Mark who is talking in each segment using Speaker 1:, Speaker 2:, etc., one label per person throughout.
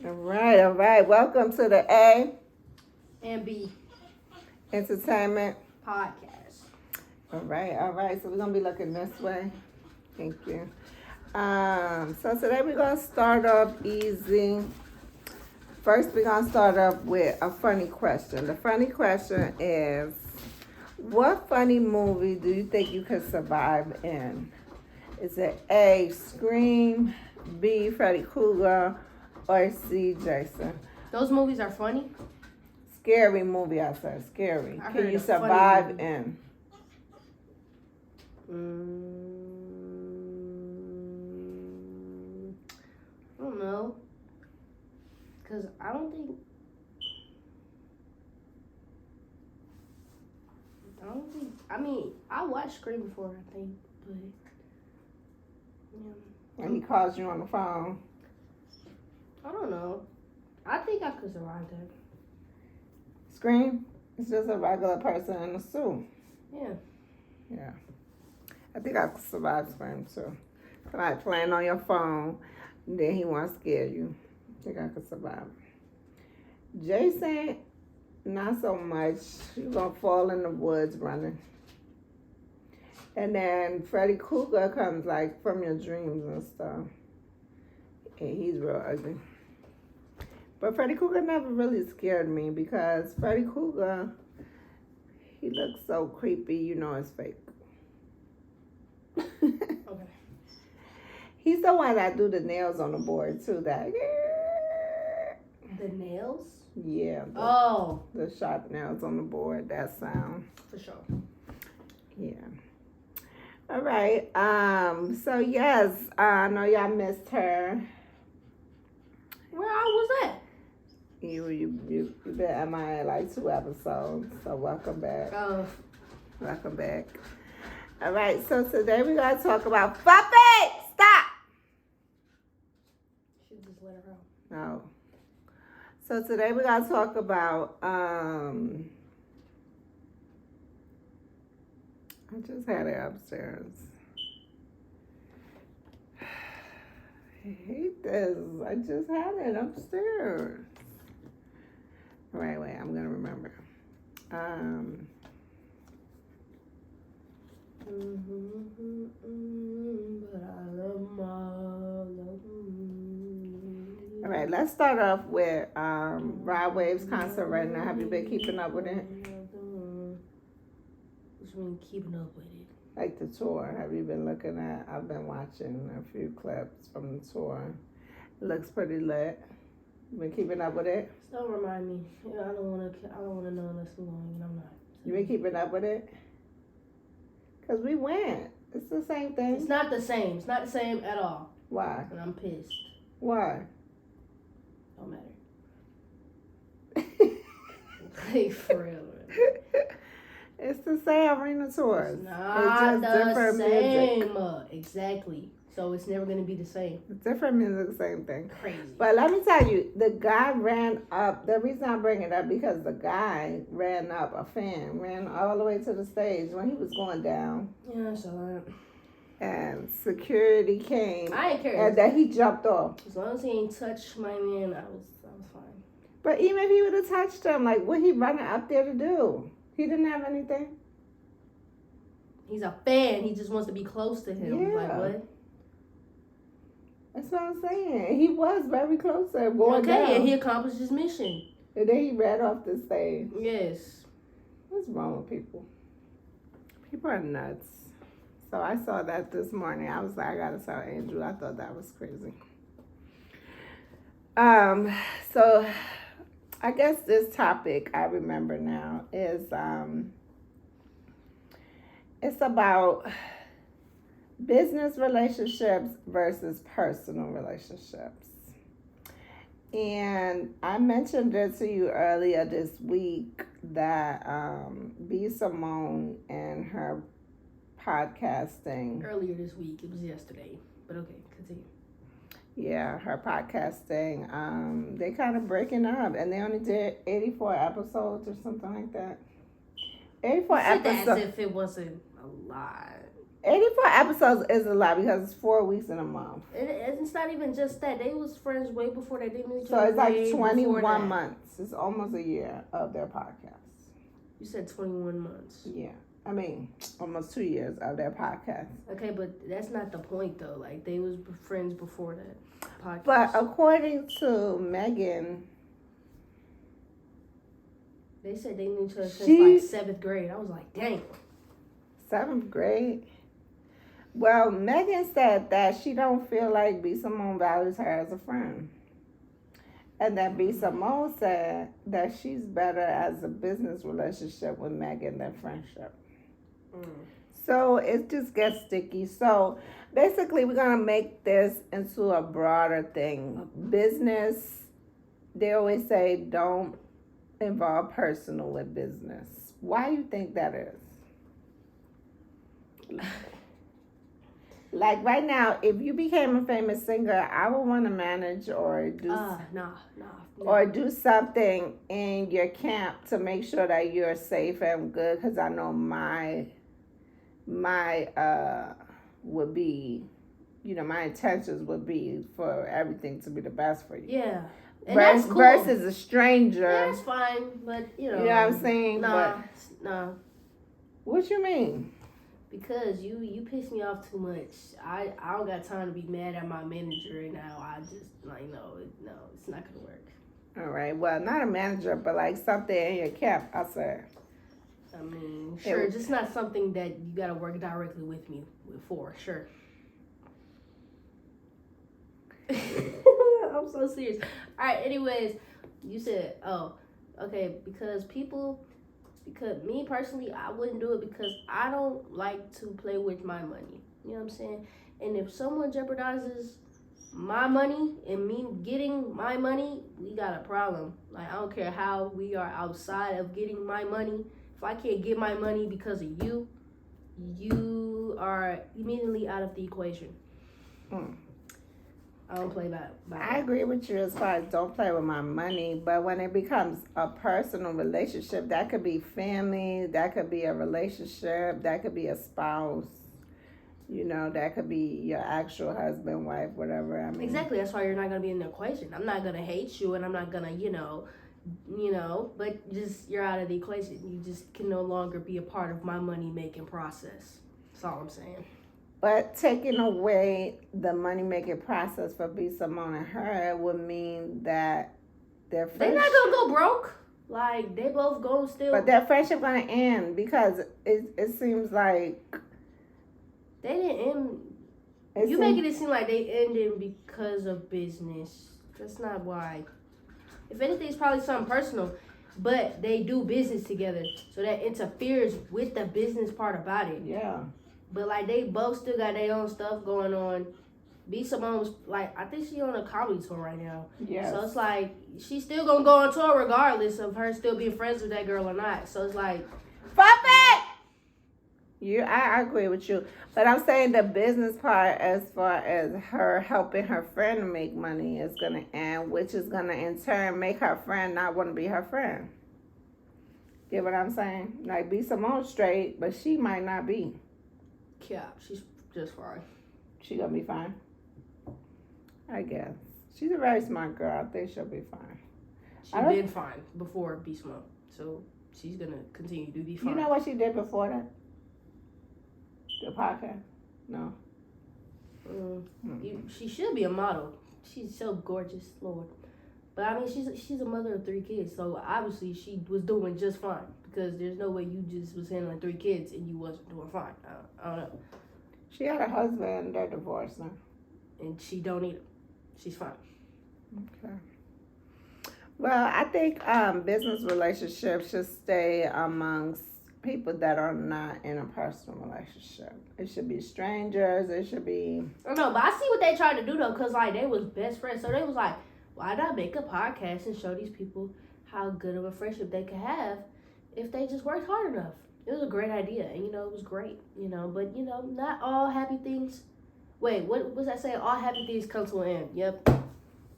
Speaker 1: All right. Welcome to the A
Speaker 2: and B
Speaker 1: Entertainment
Speaker 2: Podcast.
Speaker 1: All right. So we're gonna be looking this way. Thank you. So today we're gonna start off easy. First, we're gonna start off with a funny question. The funny question is, what funny movie do you think you could survive in? Is it A, Scream, B, Freddy Krueger, or C, Jason?
Speaker 2: Those movies are funny?
Speaker 1: Scary movie, I said. Scary.
Speaker 2: I
Speaker 1: Can
Speaker 2: heard
Speaker 1: you
Speaker 2: a funny
Speaker 1: survive
Speaker 2: movie.
Speaker 1: in?
Speaker 2: I don't know. Because I don't think... I mean, I watched Scream before, I think. But... yeah.
Speaker 1: And he calls you on the phone.
Speaker 2: I don't know. I think I could survive that.
Speaker 1: Scream? It's just a regular person in a suit.
Speaker 2: Yeah.
Speaker 1: I think I could survive Scream too. Like playing on your phone, and then he wants to scare you. I think I could survive. Jason, not so much. You're going to fall in the woods running. And then Freddy Krueger comes like from your dreams and stuff. And he's real ugly. But Freddy Krueger never really scared me because Freddy Krueger, he looks so creepy, you know it's fake.
Speaker 2: Okay.
Speaker 1: He's the one that do the nails on the board too. That
Speaker 2: The nails?
Speaker 1: yeah. The sharp nails on the board. That sound.
Speaker 2: For sure.
Speaker 1: Yeah. All right. So yes, I know y'all missed her.
Speaker 2: Where I was at?
Speaker 1: You been MIA like 2 episodes. So welcome back.
Speaker 2: Oh.
Speaker 1: Welcome back. All right. So today we're gonna talk about puppet. Stop.
Speaker 2: Should just let her out.
Speaker 1: No. So today we're gonna talk about I just had it upstairs. I hate this. I just had it upstairs. Wait, I'm gonna remember.
Speaker 2: But I love my
Speaker 1: All right, let's start off with Rod Wave's concert right now. Have you been keeping up with it?
Speaker 2: What you mean keeping up with it?
Speaker 1: Like the tour. Have you been looking at? I've been watching a few clips from the tour. It looks pretty lit. You been keeping up with it?
Speaker 2: Don't remind me. I don't want to know unless I'm going, and I'm not.
Speaker 1: You been keeping up with it? Cause we went. It's the same thing.
Speaker 2: It's not the same. It's not the same at all.
Speaker 1: Why?
Speaker 2: And I'm pissed.
Speaker 1: Why?
Speaker 2: Don't matter. Like, for real.
Speaker 1: It's the same arena tours.
Speaker 2: It's not the same. Exactly. So it's never going to be the same.
Speaker 1: Different music, same thing.
Speaker 2: Crazy.
Speaker 1: But let me tell you, the guy ran up. The reason I bring it up because the guy ran up. A fan ran all the way to the stage when he was going down.
Speaker 2: Yeah, I saw that.
Speaker 1: And security came.
Speaker 2: I ain't care.
Speaker 1: And then he jumped off.
Speaker 2: As long as he ain't touched my man, I was fine.
Speaker 1: But even if he would have touched him, like what he running up there to do? He didn't have anything.
Speaker 2: He's a fan. He just wants to be close to him.
Speaker 1: Yeah.
Speaker 2: Like what?
Speaker 1: That's what I'm saying. He was very close to him going down.
Speaker 2: Okay, and he accomplished his mission.
Speaker 1: And then he ran off the stage.
Speaker 2: Yes.
Speaker 1: What's wrong with people? People are nuts. So I saw that this morning. I was like, I gotta tell Andrew. I thought that was crazy. So I guess this topic I remember now is it's about business relationships versus personal relationships. And I mentioned it to you earlier this week that B. Simone and her podcasting.
Speaker 2: Earlier this week. It was yesterday. But okay, continue.
Speaker 1: Yeah, her podcasting. They kind of breaking up, and they only did 84 episodes or something like that. 84
Speaker 2: You said that
Speaker 1: episodes.
Speaker 2: as if it wasn't a lot.
Speaker 1: 84 episodes is a lot because it's 4 weeks in a month.
Speaker 2: It's not even just that. They was friends way before they didn't.
Speaker 1: So it's like 21 months. It's almost a year of their podcast.
Speaker 2: You said 21 months.
Speaker 1: Yeah. I mean, almost 2 years of their podcast.
Speaker 2: Okay, but that's not the point though. Like they was friends before that podcast.
Speaker 1: But according to Megan,
Speaker 2: they said they knew each other since like 7th grade. I was like, dang.
Speaker 1: 7th grade? Well, Megan said that she don't feel like B. Simone values her as a friend. And that B. Simone said that she's better as a business relationship with Megan than friendship. So it just gets sticky. So basically, we're going to make this into a broader thing. Business, they always say don't involve personal with business. Why do you think that is? Like right now, if you became a famous singer, I would want to manage or do or do something in your camp to make sure that you're safe and good. Because I know my would be, my intentions would be for everything to be the best for you.
Speaker 2: Yeah. And
Speaker 1: that's
Speaker 2: cool.
Speaker 1: Versus a stranger.
Speaker 2: Yeah, that's fine, but you know.
Speaker 1: You know what I'm saying?
Speaker 2: Nah.
Speaker 1: What you mean?
Speaker 2: Because you piss me off too much. I don't got time to be mad at my manager right now. I just no, it's not gonna work.
Speaker 1: All right. Well, not a manager, but like something in your cap, I said.
Speaker 2: I mean, sure, just not something that you gotta work directly with me for. Sure. I'm so serious. All right. Anyways, you said, okay, because me personally, I wouldn't do it because I don't like to play with my money. You know what I'm saying? And if someone jeopardizes my money and me getting my money, we got a problem. Like, I don't care how we are outside of getting my money. If I can't get my money because of you, you are immediately out of the equation. I don't play by
Speaker 1: I agree with you as far as don't play with my money, but when it becomes a personal relationship, that could be family, that could be a relationship, that could be a spouse, that could be your actual husband, wife, whatever. I mean,
Speaker 2: exactly. That's why you're not gonna be in the equation. I'm not gonna hate you, and I'm not gonna, but just you're out of the equation. You just can no longer be a part of my money making process. That's all I'm saying.
Speaker 1: But taking away the money-making process for B. Simone and her would mean that they're
Speaker 2: not gonna go broke. Like, they both go still.
Speaker 1: But their friendship gonna end because it seems like
Speaker 2: they didn't end. You making it seem like they ended because of business. That's not why. If anything, it's probably something personal. But they do business together, so that interferes with the business part about it.
Speaker 1: Yeah.
Speaker 2: But, like, they both still got their own stuff going on. B. Simone's, like, I think she's on a comedy tour right now.
Speaker 1: Yeah.
Speaker 2: So, it's like, she's still going to go on tour regardless of her still being friends with that girl or not. So, it's like...
Speaker 1: Fuck it! I agree with you. But I'm saying the business part as far as her helping her friend to make money is going to end, which is going to, in turn, make her friend not want to be her friend. Get what I'm saying? Like, B. Simone straight, but she might not be.
Speaker 2: Yeah, she's just fine.
Speaker 1: She gonna be fine? I guess. She's a very smart girl. I think she'll be fine.
Speaker 2: She's been fine before B. Simone, so she's gonna continue to be fine.
Speaker 1: You know what she did before that? The podcast? No.
Speaker 2: She should be a model. She's so gorgeous, Lord. But I mean, she's a mother of 3 kids, so obviously she was doing just fine. Because there's no way you just was handling 3 kids and you wasn't doing fine. I don't know.
Speaker 1: She had a husband, they're divorced now.
Speaker 2: And she don't need him. She's fine.
Speaker 1: Okay. Well, I think business relationships should stay amongst people that are not in a personal relationship. It should be strangers. It should be...
Speaker 2: I don't know, but I see what they tried to do, though, because, like, they was best friends. So they was like, why not make a podcast and show these people how good of a friendship they could have if they just worked hard enough. It was a great idea, and, it was great, but, not all happy things. Wait, what was that saying? All happy things come to an end. Yep,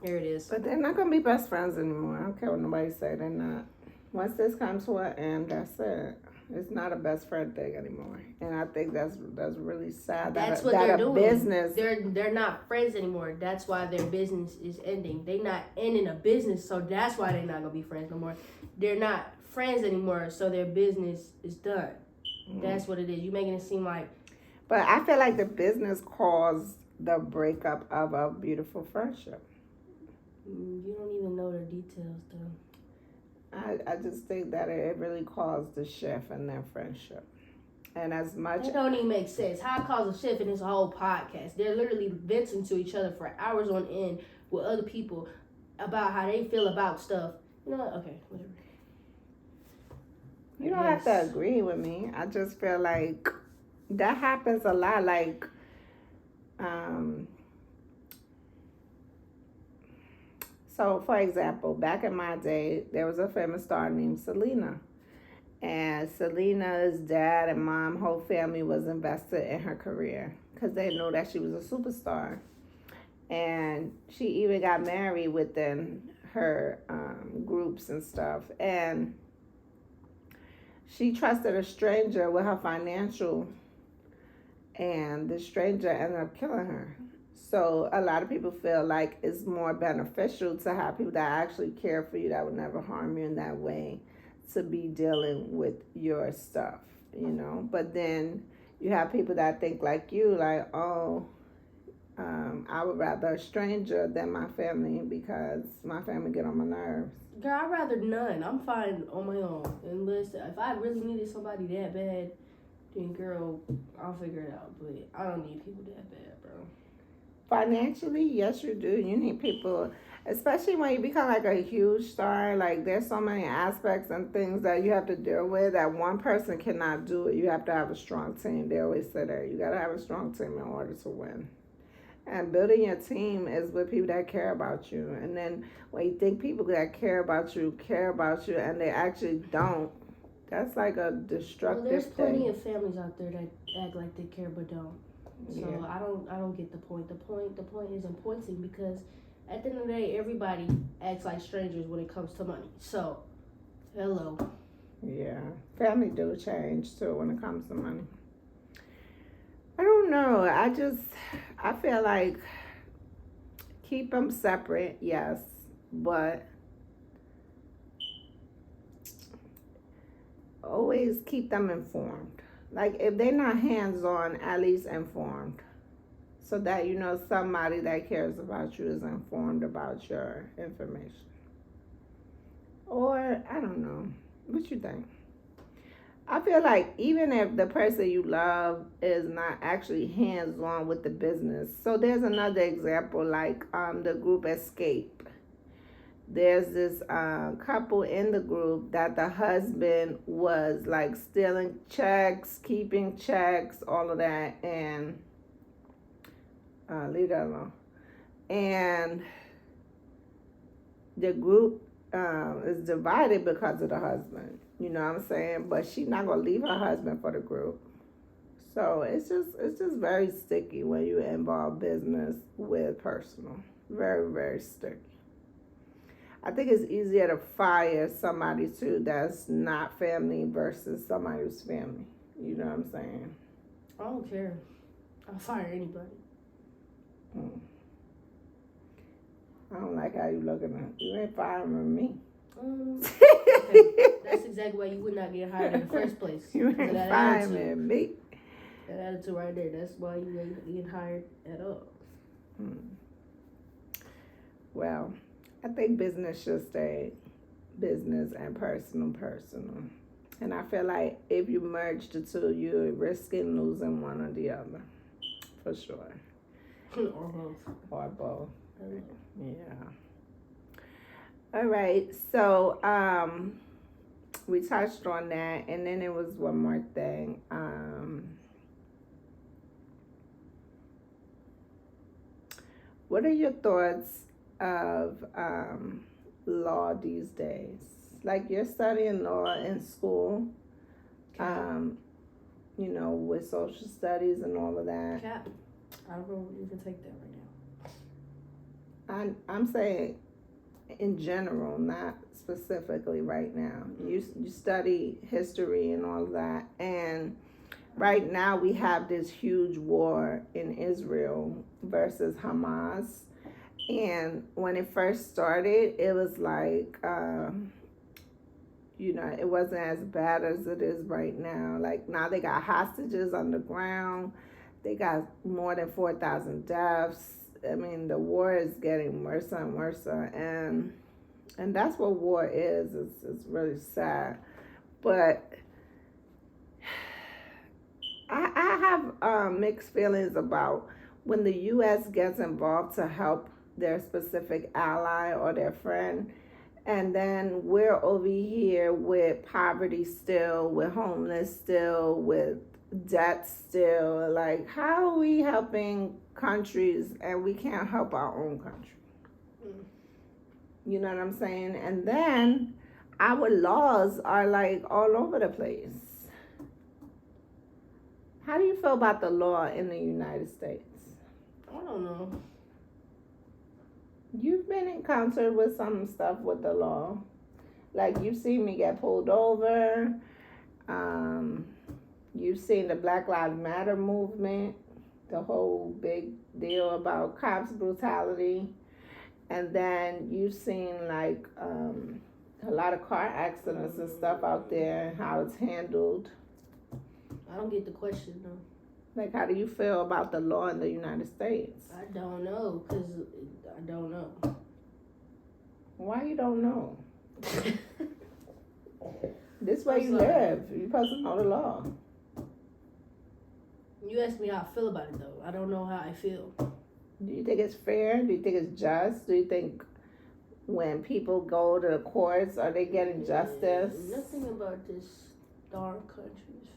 Speaker 2: here it is.
Speaker 1: But they're not going to be best friends anymore. I don't care what nobody say. They're not. Once this comes to an end, that's it. It's not a best friend thing anymore, and I think that's really sad.
Speaker 2: That's
Speaker 1: that
Speaker 2: what
Speaker 1: that
Speaker 2: they're
Speaker 1: a
Speaker 2: doing.
Speaker 1: business.
Speaker 2: They're not friends anymore. That's why their business is ending. They not ending a business, so that's why they're not gonna be friends no more. They're not friends anymore, so their business is done. That's what it is. You making it seem like.
Speaker 1: But I feel like the business caused the breakup of a beautiful friendship.
Speaker 2: You don't even know the details, though.
Speaker 1: I just think that it really caused the shift in their friendship. And as much...
Speaker 2: That don't even make sense. How it caused a shift in this whole podcast? They're literally venting to each other for hours on end with other people about how they feel about stuff. You know what? Okay, whatever.
Speaker 1: You don't have to agree with me. I just feel like that happens a lot. Like, so for example, back in my day, there was a famous star named Selena. And Selena's dad and mom, whole family was invested in her career because they knew that she was a superstar. And she even got married within her groups and stuff. And she trusted a stranger with her financial, and the stranger ended up killing her. So a lot of people feel like it's more beneficial to have people that actually care for you, that would never harm you in that way, to be dealing with your stuff, you know. But then you have people that think like you, like, oh, I would rather a stranger than my family because my family get on my nerves.
Speaker 2: Girl, I'd rather none. I'm fine on my own. Unless if I really needed somebody that bad, then girl, I'll figure it out. But I don't need people that bad, bro.
Speaker 1: Financially, yes, you do. You need people, especially when you become like a huge star. Like, there's so many aspects and things that you have to deal with that one person cannot do it. You have to have a strong team. They always say that. You got to have a strong team in order to win. And building your team is with people that care about you. And then when you think people that care about you, and they actually don't, that's like a destructive
Speaker 2: Well, there's plenty
Speaker 1: thing.
Speaker 2: of families out there that act like they care but don't. So yeah. I don't get the point. The point isn't pointing because at the end of the day, everybody acts like strangers when it comes to money. So, hello.
Speaker 1: Yeah, family do change too when it comes to money. I don't know. I feel like keep them separate, yes, but always keep them informed. Like, if they're not hands-on, at least informed. So that you know somebody that cares about you is informed about your information. Or, I don't know. What you think? I feel like even if the person you love is not actually hands-on with the business. So there's another example, like the group Escape. There's this couple in the group that the husband was like stealing checks, keeping checks, all of that, and leave that alone. And the group is divided because of the husband. You know what I'm saying? But she's not gonna leave her husband for the group. So it's just very sticky when you involve business with personal. Very, very sticky. I think it's easier to fire somebody too that's not family versus somebody who's family. You know what I'm saying?
Speaker 2: I don't care. I'll fire anybody.
Speaker 1: I don't like how you looking at. You ain't firing me.
Speaker 2: Okay. That's exactly why you would not get hired in the first place.
Speaker 1: You ain't firing me.
Speaker 2: That attitude right there. That's why you ain't getting hired at all.
Speaker 1: Well, I think business should stay business and personal. And I feel like if you merge the two, you're risking losing one or the other. For sure. Or both. Yeah. All right. So we touched on that, and then it was one more thing. What are your thoughts of law these days? Like, you're studying law in school, you know, with social studies and all of that.
Speaker 2: Cap. I don't know if you can take that right now.
Speaker 1: I'm saying in general, not specifically right now. You study history and all of that, and right now we have this huge war in Israel versus Hamas. And when it first started, it was like, it wasn't as bad as it is right now. Like now they got hostages on the ground. They got more than 4,000 deaths. I mean, the war is getting worse and worse, and that's what war is. It's really sad, but I have mixed feelings about when the U.S. gets involved to help their specific ally or their friend, and then we're over here with poverty still, with homeless still, with debt still. Like, how are we helping countries and we can't help our own country? You know what I'm saying? And then our laws are like all over the place. How do you feel about the law in the United States?
Speaker 2: I don't know.
Speaker 1: You've been encountered with some stuff with the law. Like you've seen me get pulled over. You've seen the Black Lives Matter movement, the whole big deal about cops brutality. And then you've seen like a lot of car accidents and stuff out there, how it's handled.
Speaker 2: I don't get the question though.
Speaker 1: Like, how do you feel about the law in the United States?
Speaker 2: I don't know, cause I don't know.
Speaker 1: Why you don't know? This way you live. You're supposed to know the law.
Speaker 2: You asked me how I feel about it though. I don't know how I feel.
Speaker 1: Do you think it's fair? Do you think it's just? Do you think when people go to the courts, are they getting justice?
Speaker 2: Nothing about this darn country is